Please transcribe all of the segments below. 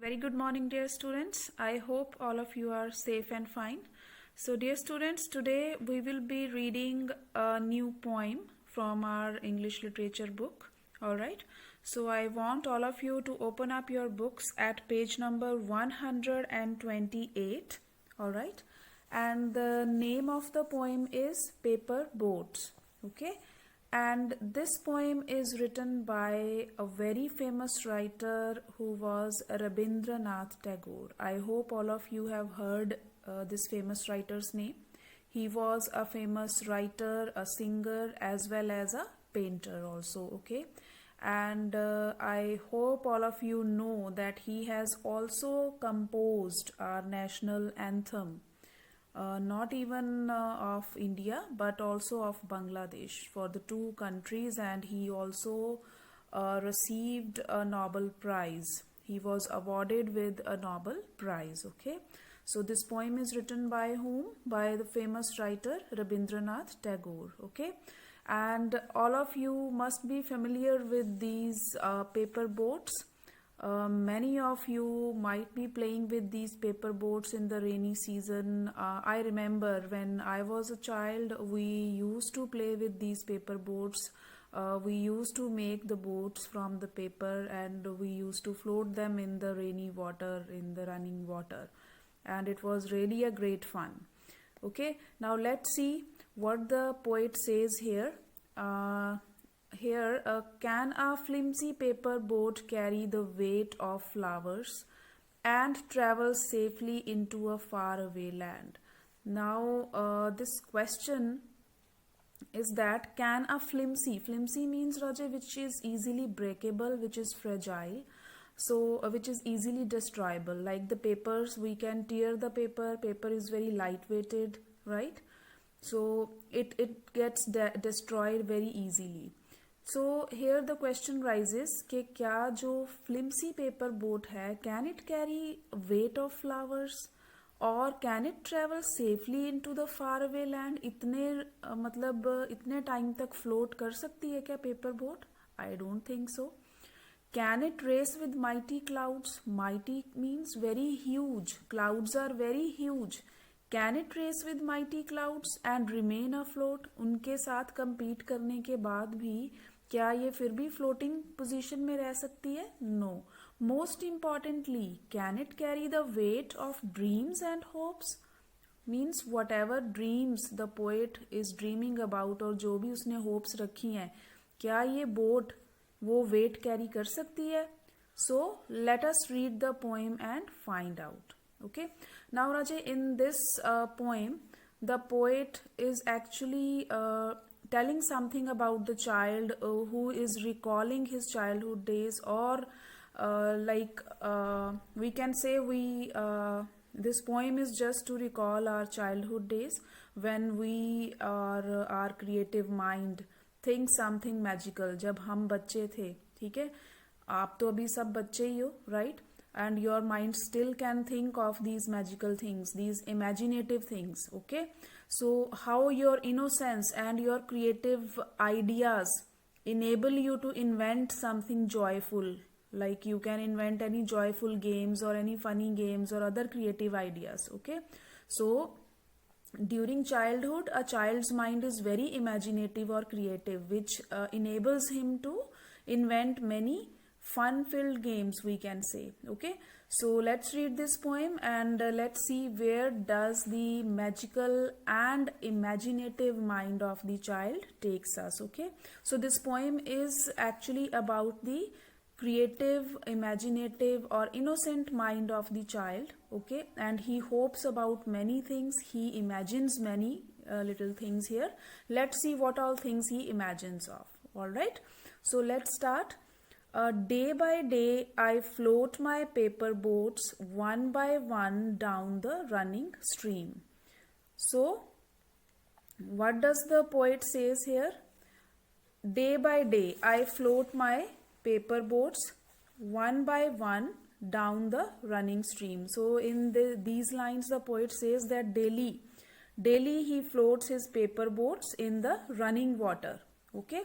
Very good morning, dear students. I hope all of you are safe and fine. So, dear students, today we will be reading a new poem from our English literature book. Alright, so I want all of you to open up your books at page number 128. Alright, and the name of the poem is Paper Boats. Okay, and this poem is written by a very famous writer who was Rabindranath Tagore. I hope all of you have heard this famous writer's name. He was a famous writer, a singer, as well as a painter also. Okay, and I hope all of you know that he has also composed our national anthem. Not even of India but also of Bangladesh, for the two countries, and he also received a Nobel Prize. He was awarded with a Nobel Prize. Okay, so this poem is written by whom? By the famous writer Rabindranath Tagore. Okay, and all of you must be familiar with these paper boats. Many of you might be playing with these paper boats in the rainy season. I remember when I was a child, we used to play with these paper boats. We used to make the boats from the paper and we used to float them in the rainy water, in the running water. And it was really a great fun. Okay, now let's see what the poet says here. Can a flimsy paper boat carry the weight of flowers and travel safely into a faraway land? Now, this question is that can a flimsy means, Raja, which is easily breakable, which is fragile, so which is easily destroyable. Like the papers, we can tear the paper is very lightweighted, right? So it gets destroyed very easily. So here the question rises कि क्या जो flimsy paper boat है, can it carry weight of flowers or can it travel safely into the faraway land? इतने time तक float कर सकती है क्या paper boat? I don't think so. Can it race with mighty clouds? Mighty means very huge. Clouds are very huge. Can it race with mighty clouds and remain afloat? उनके साथ compete करने के बाद भी क्या ये फिर भी floating position में रह सकती है? No. Most importantly, can it carry the weight of dreams and hopes? Means whatever dreams the poet is dreaming about और जो भी उसने hopes रखी हैं, क्या ये boat वो weight carry कर सकती है? So let us read the poem and find out. Okay. Now Raja, in this poem, the poet is actually telling something about the child who is recalling his childhood days, or we can say this poem is just to recall our childhood days when we are our creative mind think something magical. जब हम बच्चे थे, ठीक है, आप तो अभी सब बच्चे ही हो, right? And your mind still can think of these magical things, these imaginative things. Okay, so how your innocence and your creative ideas enable you to invent something joyful, like you can invent any joyful games or any funny games or other creative ideas. Okay, so during childhood a child's mind is very imaginative or creative, which enables him to invent many fun-filled games, we can say. Okay, so let's read this poem and let's see where does the magical and imaginative mind of the child takes us. Okay, so this poem is actually about the creative, imaginative or innocent mind of the child. Okay, and he hopes about many things, he imagines many little things here. Let's see what all things he imagines of. All right, so let's start. Day by day I float my paper boats one by one down the running stream. So what does the poet says here? Day by day I float my paper boats one by one down the running stream. So in these lines the poet says that daily he floats his paper boats in the running water. Okay,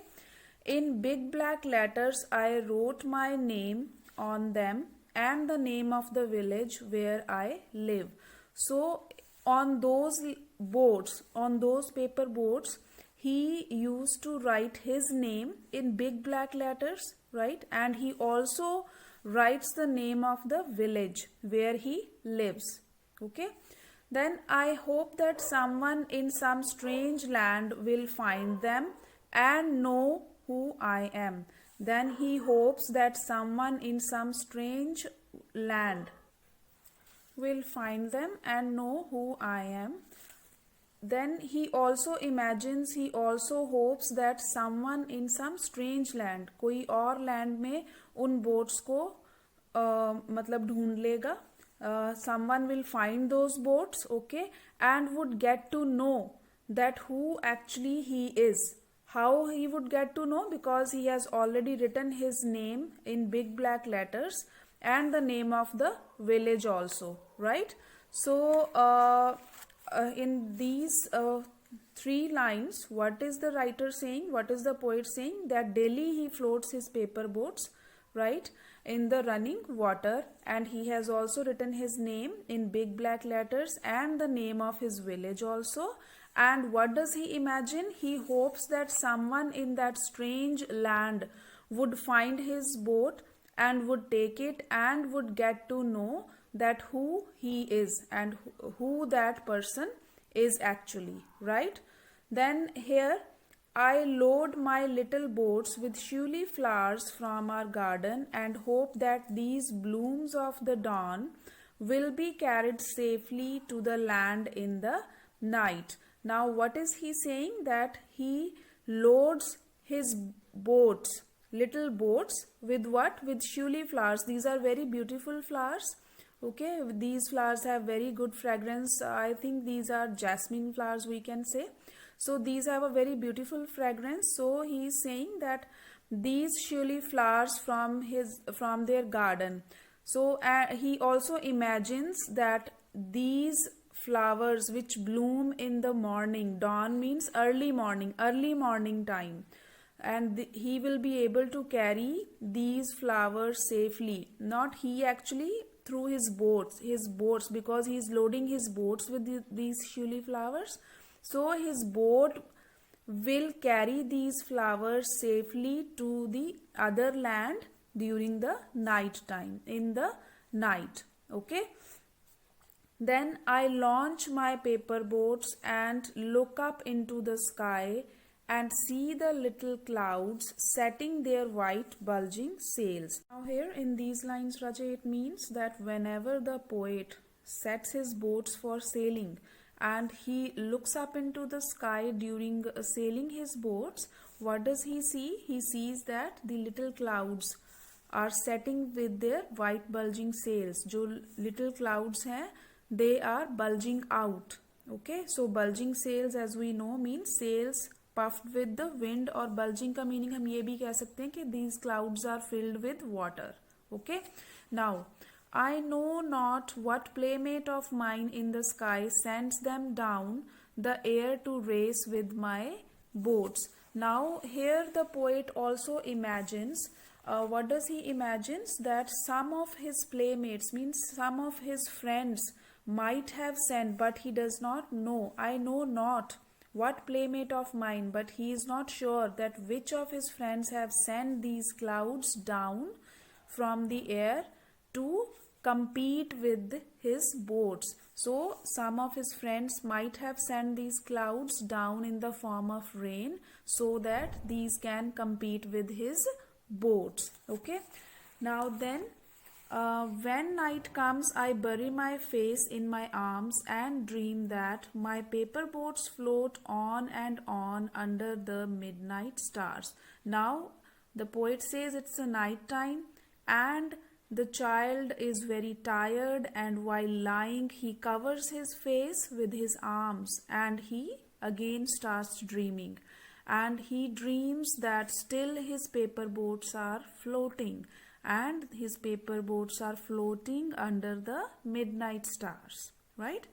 in big black letters I wrote my name on them and the name of the village where I live. So on those boards, on those paper boards, he used to write his name in big black letters, right? And he also writes the name of the village where he lives. Okay. Then I hope that someone in some strange land will find them and know who I am. Then he hopes that someone in some strange land will find them and know who I am. Then he also imagines, he also hopes that someone in some strange land, कोई और land में उन boats को मतलब ढूंढ लेगा. Someone will find those boats, okay, and would get to know that who actually he is. How he would get to know? Because he has already written his name in big black letters and the name of the village also, right? So in these three lines, what is the writer saying? What is the poet saying? That daily he floats his paper boats, right, in the running water, and he has also written his name in big black letters and the name of his village also. And what does he imagine? He hopes that someone in that strange land would find his boat and would take it and would get to know that who he is and who that person is actually, right? Then here, I load my little boats with shuli flowers from our garden and hope that these blooms of the dawn will be carried safely to the land in the night. Now what is he saying? That he loads his boats, little boats, with what? With shuli flowers. These are very beautiful flowers. Okay, these flowers have very good fragrance. I think these are jasmine flowers, we can say. So these have a very beautiful fragrance. So he is saying that these shuli flowers from their garden. So he also imagines that these flowers which bloom in the morning, dawn means early morning time, and he will be able to carry these flowers safely. Not he actually, through his boats, because he is loading his boats with these shuli flowers. So his boat will carry these flowers safely to the other land during the night time, in the night. Okay. Then I launch my paper boats and look up into the sky and see the little clouds setting their white bulging sails. Now here in these lines, Raja, it means that whenever the poet sets his boats for sailing and he looks up into the sky during sailing his boats, what does he see? He sees that the little clouds are setting with their white bulging sails. जो little clouds हैं, they are bulging out. Okay, so bulging sails, as we know, means sails puffed with the wind, और bulging का meaning हम ये भी कह सकते हैं कि these clouds are filled with water. Okay, now I know not what playmate of mine in the sky sends them down the air to race with my boats. Now here the poet also imagines, what does he imagines? That some of his playmates, means some of his friends, might have sent, but he does not know. I know not what playmate of mine, but he is not sure that which of his friends have sent these clouds down from the air to compete with his boats. So some of his friends might have sent these clouds down in the form of rain so that these can compete with his boats. Okay, now then when night comes, I bury my face in my arms and dream that my paper boats float on and on under the midnight stars. Now the poet says it's a night time and the child is very tired, and while lying he covers his face with his arms and he again starts dreaming, and he dreams that still his paper boats are floating, and his paper boats are floating under the midnight stars, right?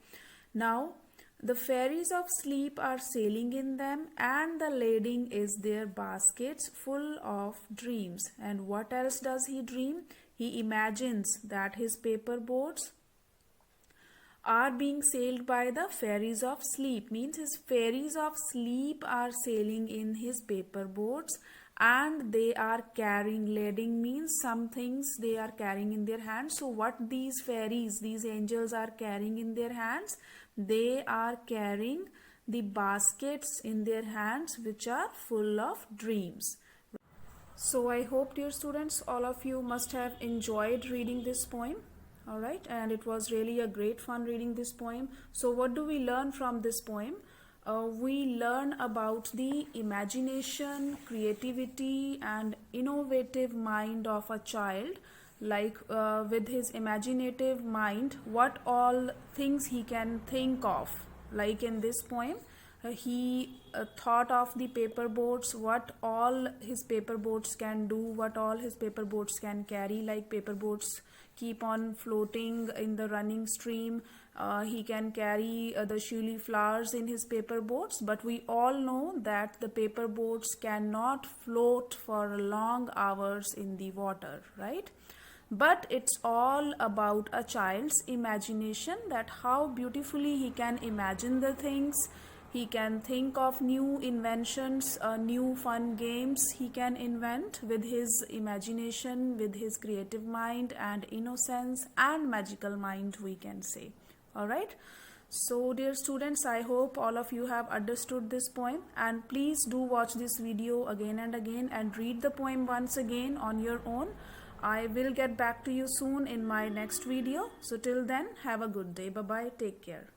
Now the fairies of sleep are sailing in them, and the lading is their baskets full of dreams. And what else does he dream? He imagines that his paper boats are being sailed by the fairies of sleep. Means his fairies of sleep are sailing in his paper boats, and they are carrying, lading means some things they are carrying in their hands. So what these fairies, these angels are carrying in their hands? They are carrying the baskets in their hands which are full of dreams. So I hope, dear students, all of you must have enjoyed reading this poem. Alright, and it was really a great fun reading this poem. So what do we learn from this poem? We learn about the imagination, creativity and innovative mind of a child. Like with his imaginative mind, what all things he can think of. Like in this poem, he thought of the paper boats, what all his paper boats can do, what all his paper boats can carry. Like paper boats keep on floating in the running stream. He can carry the shuli flowers in his paper boats, but we all know that the paper boats cannot float for long hours in the water, right? But it's all about a child's imagination, that how beautifully he can imagine the things. He can think of new inventions, new fun games he can invent with his imagination, with his creative mind and innocence and magical mind, we can say. Alright. So dear students, I hope all of you have understood this poem, and please do watch this video again and again and read the poem once again on your own. I will get back to you soon in my next video. So till then, have a good day. Bye bye. Take care.